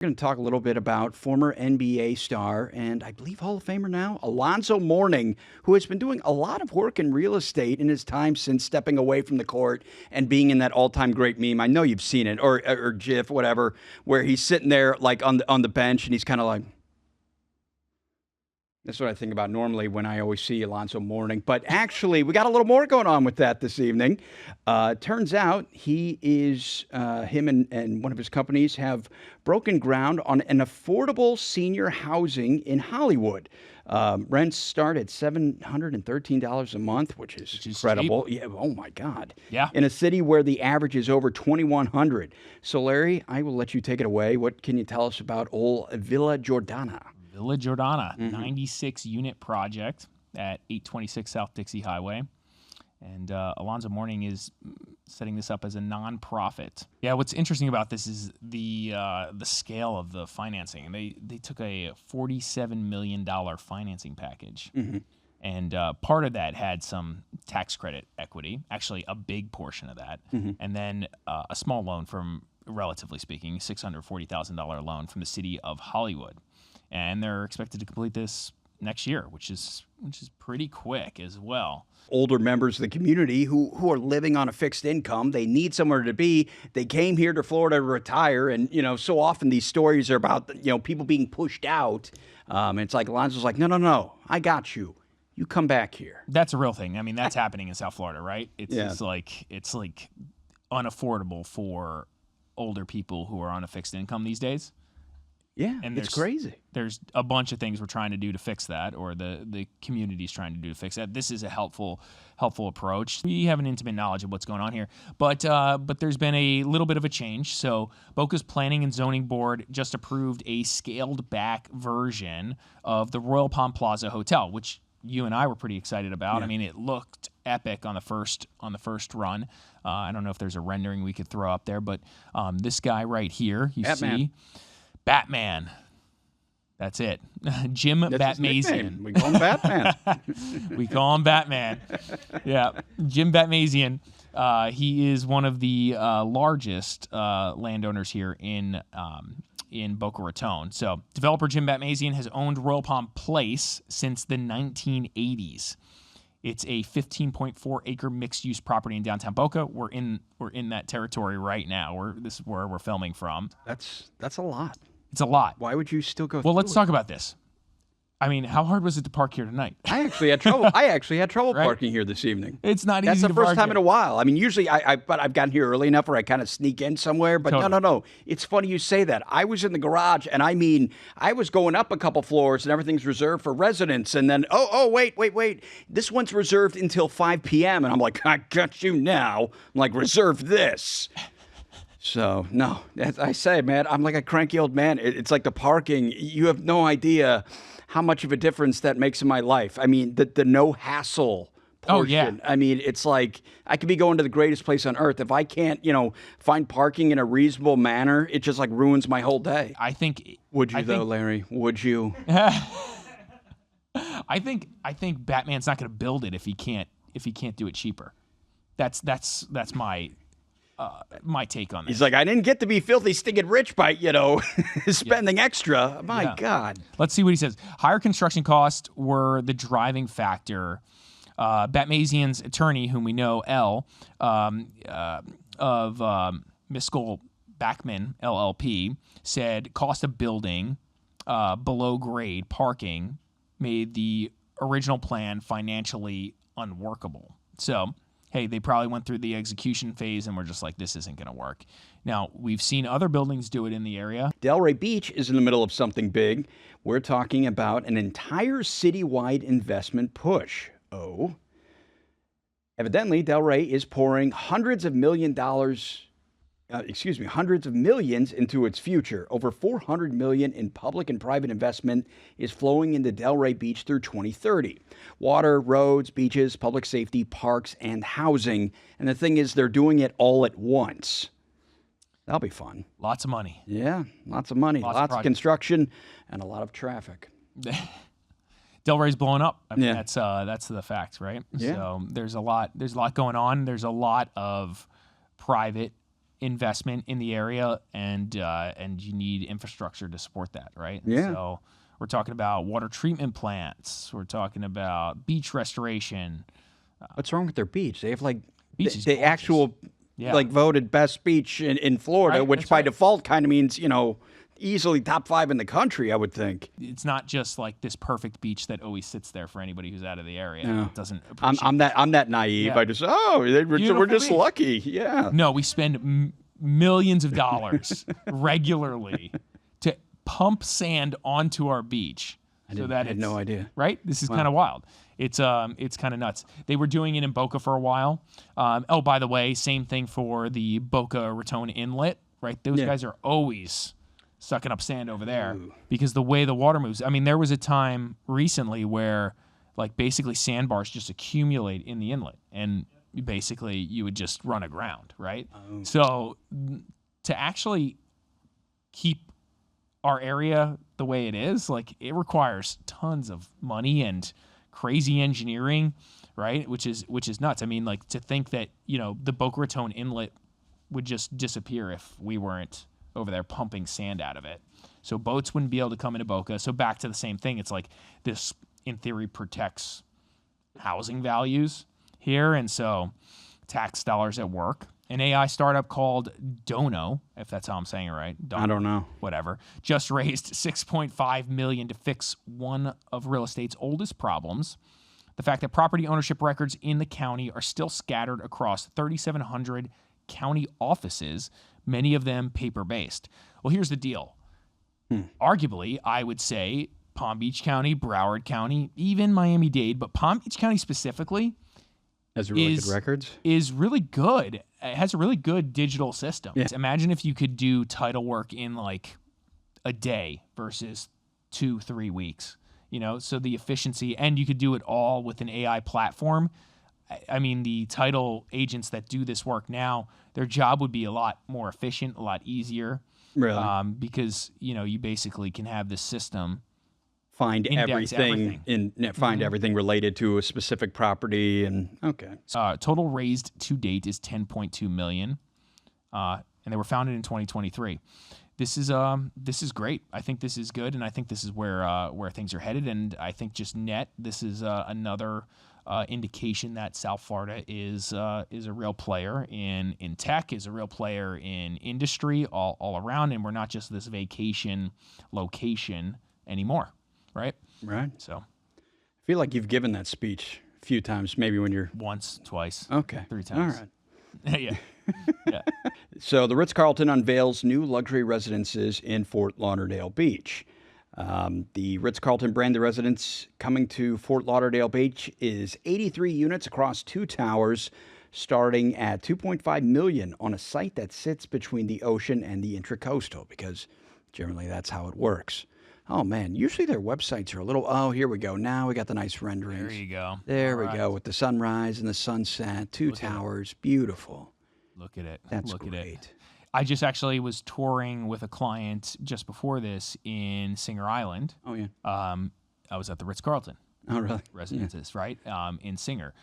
We're going to talk a little bit about former NBA star and I believe Hall of Famer now, Alonzo Mourning, who has been doing a lot of work in real estate in his time since stepping away from the court and being in that all-time great meme. I know you've seen it, or GIF, whatever, where he's sitting there like on the bench and he's kind of like. That's what I think about normally when I always see Alonzo Mourning. But actually, we got a little more going on with that this evening. Turns out him and one of his companies have broken ground on an affordable senior housing in Hollywood. Rents start at $713 a month, which is incredible. Cheap. Yeah, oh my God. Yeah. In a city where the average is over $2,100. So, Larry, I will let you take it away. What can you tell us about old Villa Jordana? Villa Jordana, 96-unit project at 826 South Dixie Highway. And Alonzo Mourning is setting this up as a nonprofit. Yeah, what's interesting about this is the scale of the financing. They took a $47 million financing package. Mm-hmm. And part of that had some tax credit equity, actually a big portion of that. Mm-hmm. And then a small loan from, relatively speaking, $640,000 loan from the city of Hollywood. And they're expected to complete this next year, which is pretty quick as well. Older members of the community who are living on a fixed income, they need somewhere to be. They came here to Florida to retire, and so often these stories are about people being pushed out. And it's like Alonzo's like, no, I got you. You come back here. That's a real thing. I mean, that's happening in South Florida, right? It's like unaffordable for older people who are on a fixed income these days. Yeah, and it's crazy. There's a bunch of things we're trying to do to fix that, or the community's trying to do to fix that. This is a helpful approach. We have an intimate knowledge of what's going on here, but there's been a little bit of a change. So Boca's Planning and Zoning Board just approved a scaled-back version of the Royal Palm Plaza Hotel, which you and I were pretty excited about. Yeah. I mean, it looked epic on the first run. I don't know if there's a rendering we could throw up there, but this guy right here, you see. Batman. That's it. Jim Batmasian. We call him Batman. We call him Batman. Yeah. Jim Batmasian. He is one of the largest landowners here in Boca Raton. So developer Jim Batmasian has owned Royal Palm Place since the 1980s. It's a 15.4 acre mixed use property in downtown Boca. We're in that territory right now. This is where we're filming from. That's a lot. It's a lot. Why would you still go? Well, let's talk about this. I mean, how hard was it to park here tonight? I actually had trouble. Right? Parking here this evening. It's not easy. That's the first park time here. in a while. I mean, usually I've gotten here early enough where I kind of sneak in somewhere. But Totally. No. It's funny you say that. I was in the garage, and I mean, I was going up a couple floors, and everything's reserved for residents. And then, wait. This one's reserved until 5 p.m. And I'm like, I got you now. I'm like, reserve this. So, no, as I say, man, I'm like a cranky old man. It's like the parking. You have no idea how much of a difference that makes in my life. I mean, the no hassle portion. Oh, yeah. I mean, it's like I could be going to the greatest place on earth. If I can't, find parking in a reasonable manner, it just like ruins my whole day. I think. Would you, Larry? Would you? I think Batman's not going to build it if he can't do it cheaper. That's my take on this. He's like, I didn't get to be filthy, stinking rich by, spending extra. My God. Let's see what he says. Higher construction costs were the driving factor. Batmasian's attorney, whom we know, L, of Miskell Backman, LLP, said cost of building below grade parking made the original plan financially unworkable. So, hey, they probably went through the execution phase and were just like, this isn't going to work. Now, we've seen other buildings do it in the area. Delray Beach is in the middle of something big. We're talking about an entire citywide investment push. Oh. Evidently, Delray is pouring hundreds of millions into its future. Over $400 million in public and private investment is flowing into Delray Beach through 2030. Water, roads, beaches, public safety, parks, and housing. And the thing is, they're doing it all at once. That'll be fun. Lots of money. Yeah, lots of money. Lots of construction and a lot of traffic. Delray's blowing up. I mean, that's the fact, right? Yeah. So there's a lot going on. There's a lot of private investment in the area, and you need infrastructure to support that, right? Yeah. So we're talking about water treatment plants. We're talking about beach restoration. What's wrong with their beach? They have like Beach is the gorgeous. actual Yeah. like voted best beach in Florida, Right, which that's by right. default kind of means, you know, easily top 5 in the country, I would think. It's not just like this perfect beach that always sits there for anybody who's out of the area. Yeah. It doesn't appreciate I'm that naive. Yeah. I just we're Beautiful just beach. lucky. Yeah. No, we spend millions of dollars regularly to pump sand onto our beach. I had no idea. Right? This is kind of wild. It's kind of nuts. They were doing it in Boca for a while. Oh, by the way, same thing for the Boca Raton Inlet, right? Those guys are always sucking up sand over there because the way the water moves. I mean, there was a time recently where like basically sandbars just accumulate in the inlet and basically you would just run aground, right? So to actually keep our area the way it is, like it requires tons of money and crazy engineering, right? Which is nuts. I mean, like to think that, you know, the Boca Raton Inlet would just disappear if we weren't over there pumping sand out of it. So boats wouldn't be able to come into Boca. So back to the same thing. It's like this, in theory, protects housing values here. And so tax dollars at work. An AI startup called Dono, if that's how I'm saying it right. I don't know. Whatever. Just raised $6.5 million to fix one of real estate's oldest problems. The fact that property ownership records in the county are still scattered across 3,700 county offices, many of them paper-based. Well, here's the deal. Arguably, I would say Palm Beach County, Broward County, even Miami-Dade, but Palm Beach County specifically Has really good records. is really good. It has a really good digital system. Yeah. Imagine if you could do title work in like a day versus 2-3 weeks, you know, so the efficiency, and you could do it all with an AI platform. I mean, the title agents that do this work now, their job would be a lot more efficient, a lot easier. Really? Because, you know, you basically can have this system Find index everything everything related to a specific property and okay. Total raised to date is $10.2 million, and they were founded in 2023. This is great. I think this is good, and I think this is where things are headed. And I think just this is another indication that South Florida is a real player in tech, is a real player in industry all around, and we're not just this vacation location anymore. Right. So I feel like you've given that speech a few times, maybe when you're once, twice, okay, 3 times. All right. Yeah. So the Ritz-Carlton unveils new luxury residences in Fort Lauderdale Beach. The Ritz-Carlton branded residence coming to Fort Lauderdale Beach is 83 units across 2 towers, starting at $2.5 million on a site that sits between the ocean and the Intracoastal, because generally that's how it works. Oh, man. Usually their websites are a little, oh, here we go. Now we got the nice renderings. There you go. There All we right. go with the sunrise and the sunset. 2 towers. Beautiful. Look at it. That's Look great. at it. I just actually was touring with a client just before this in Singer Island. Oh, yeah. I was at the Ritz-Carlton Oh, really? residences, right? In Singer.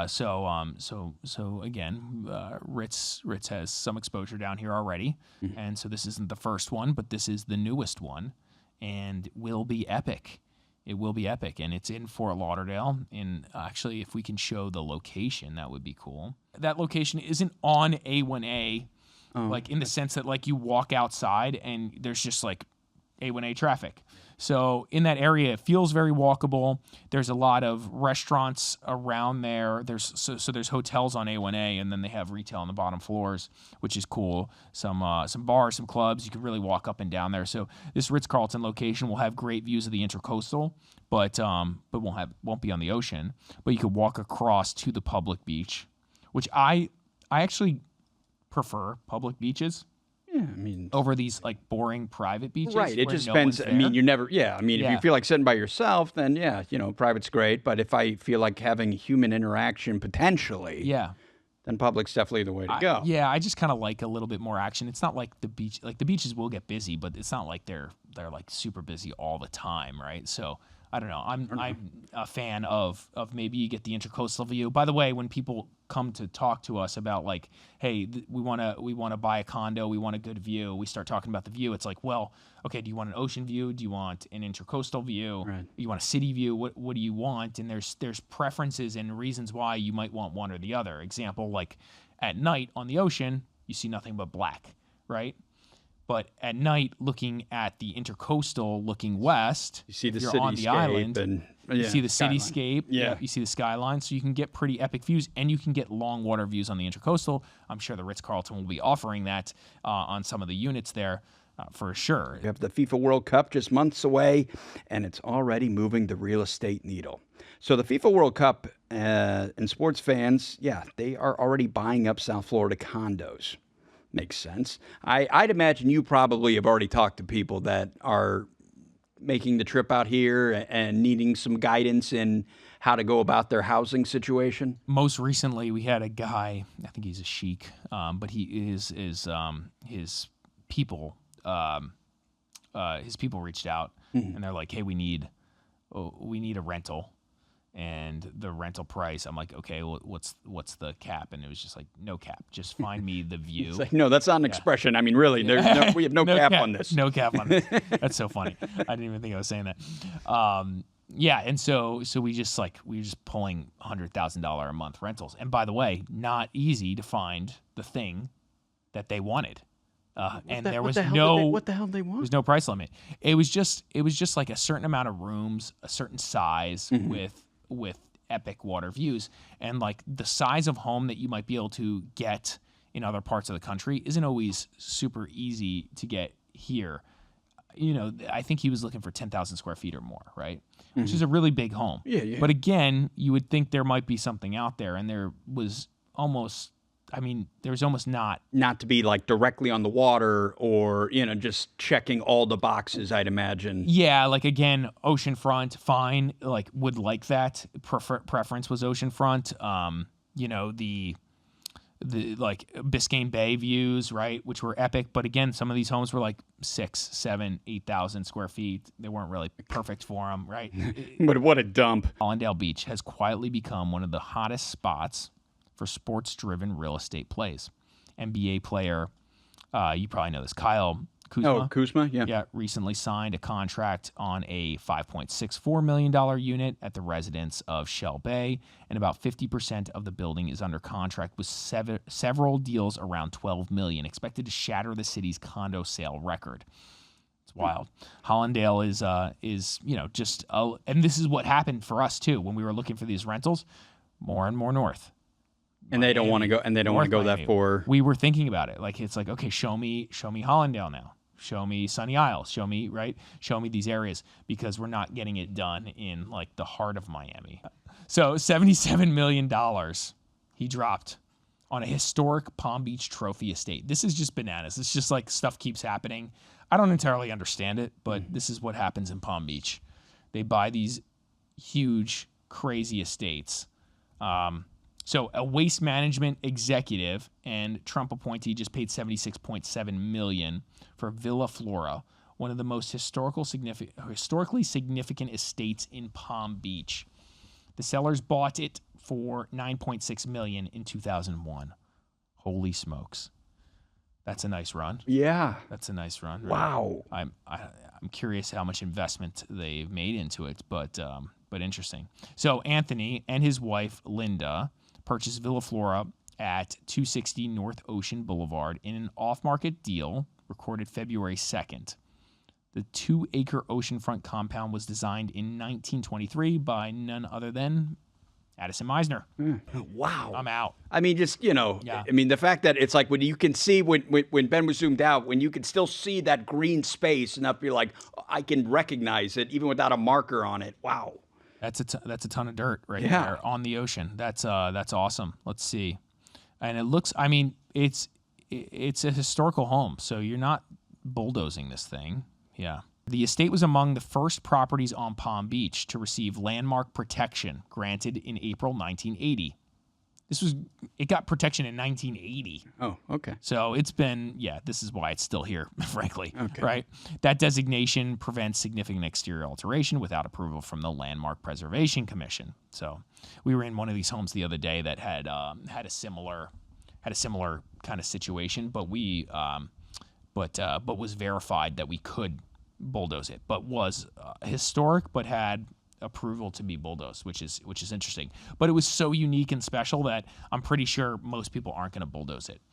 So again, Ritz has some exposure down here already. Mm-hmm. And so this isn't the first one, but this is the newest one. And will be epic. It will be epic, and it's in Fort Lauderdale. And actually, if we can show the location, that would be cool. That location isn't on A1A, like in the sense that like you walk outside and there's just like A1A traffic. So in that area, it feels very walkable. There's a lot of restaurants around there. There's hotels on A1A, and then they have retail on the bottom floors, which is cool. Some bars, some clubs. You can really walk up and down there. So this Ritz-Carlton location will have great views of the Intracoastal, but won't be on the ocean. But you could walk across to the public beach, which I actually prefer public beaches. Yeah, I mean, over these like boring private beaches. right. It where just no depends. one's I mean, there. you never, yeah. I mean, if Yeah. you feel like sitting by yourself, then yeah, you know, private's great. But if I feel like having human interaction potentially, Yeah. then public's definitely the way to go. Yeah, I just kind of like a little bit more action. It's not like the beach, like the beaches will get busy, but it's not like they're like super busy all the time, right? So I don't know. I'm a fan of maybe you get the intercoastal view. By the way, when people come to talk to us about like, hey, we want to buy a condo, we want a good view, we start talking about the view. It's like, well, okay, do you want an ocean view? Do you want an intercoastal view? Right. You want a city view? What do you want? And there's preferences and reasons why you might want one or the other. Example, like at night on the ocean, you see nothing but black, right? But at night, looking at the intercoastal, looking west, You see the you're on the island. You see the skyline. cityscape. Yeah. You see the skyline. So you can get pretty epic views, and you can get long water views on the intercoastal. I'm sure the Ritz-Carlton will be offering that on some of the units there for sure. You have the FIFA World Cup just months away, and it's already moving the real estate needle. So the FIFA World Cup and sports fans, yeah, they are already buying up South Florida condos. Makes sense. I'd imagine you probably have already talked to people that are making the trip out here and needing some guidance in how to go about their housing situation. Most recently, we had a guy. I think he's a sheik, but he is his people. His people reached out and they're like, "Hey, we need a rental." And the rental price, I'm like, okay, well, what's the cap? And it was just like, no cap. Just find me the view. It's like, no, that's not an expression. I mean, really, we have no cap on this. No cap on this. That's so funny. I didn't even think I was saying that. Yeah, and so we were just pulling $100,000 a month rentals. And by the way, not easy to find the thing that they wanted. And there was what the hell did they want? There was no price limit. It was just like a certain amount of rooms, a certain size with epic water views, and like the size of home that you might be able to get in other parts of the country isn't always super easy to get here. You know, I think he was looking for 10,000 square feet or more, right? Which is a really big home. Yeah. But again, you would think there might be something out there, and there was almost not to be like directly on the water or, just checking all the boxes, I'd imagine. Yeah, like again, oceanfront, fine. Like would like that. Preference was oceanfront. The like Biscayne Bay views, right, which were epic. But again, some of these homes were like 6, 7, 8,000 square feet. They weren't really perfect for them, right? But what a dump. Lauderdale Beach has quietly become one of the hottest spots for sports-driven real estate plays. NBA player, you probably know this, Kyle Kuzma. Oh, Kuzma, yeah. Yeah, recently signed a contract on a $5.64 million unit at the residence of Shell Bay, and about 50% of the building is under contract with several deals around $12 million, expected to shatter the city's condo sale record. It's wild. Hollandale is just, and this is what happened for us too when we were looking for these rentals, more and more north. And they don't want to go. And they don't want to go that far. We were thinking about it. Like it's like, okay, show me Hollandale now. Show me Sunny Isles. Show me these areas, because we're not getting it done in like the heart of Miami. So $77 million he dropped on a historic Palm Beach trophy estate. This is just bananas. It's just like stuff keeps happening. I don't entirely understand it, but this is what happens in Palm Beach. They buy these huge, crazy estates. So a waste management executive and Trump appointee just paid $76.7 million for Villa Flora, one of the most historically significant estates in Palm Beach. The sellers bought it for $9.6 million in 2001. Holy smokes. That's a nice run. Yeah. That's a nice run. Right? Wow. I'm curious how much investment they've made into it, but interesting. So Anthony and his wife, Linda, purchased Villa Flora at 260 North Ocean Boulevard in an off-market deal recorded February 2nd. The 2-acre oceanfront compound was designed in 1923 by none other than Addison Meisner. Wow. I'm out. I mean, just, Yeah. I mean, the fact that it's like when you can see, when Ben was zoomed out, when you can still see that green space enough, you're like, I can recognize it even without a marker on it. Wow. That's a ton of dirt right Yeah. there on the ocean. That's awesome. Let's see. And it looks, I mean, it's a historical home, so you're not bulldozing this thing. Yeah. The estate was among the first properties on Palm Beach to receive landmark protection granted in April 1980. it got protection in 1980. Oh, okay. So it's been, this is why it's still here, frankly, Okay. right? That designation prevents significant exterior alteration without approval from the Landmark Preservation Commission. So we were in one of these homes the other day that had a similar kind of situation, but but was verified that we could bulldoze it, but was historic, but had approval to be bulldozed, which is interesting. But it was so unique and special that I'm pretty sure most people aren't going to bulldoze it.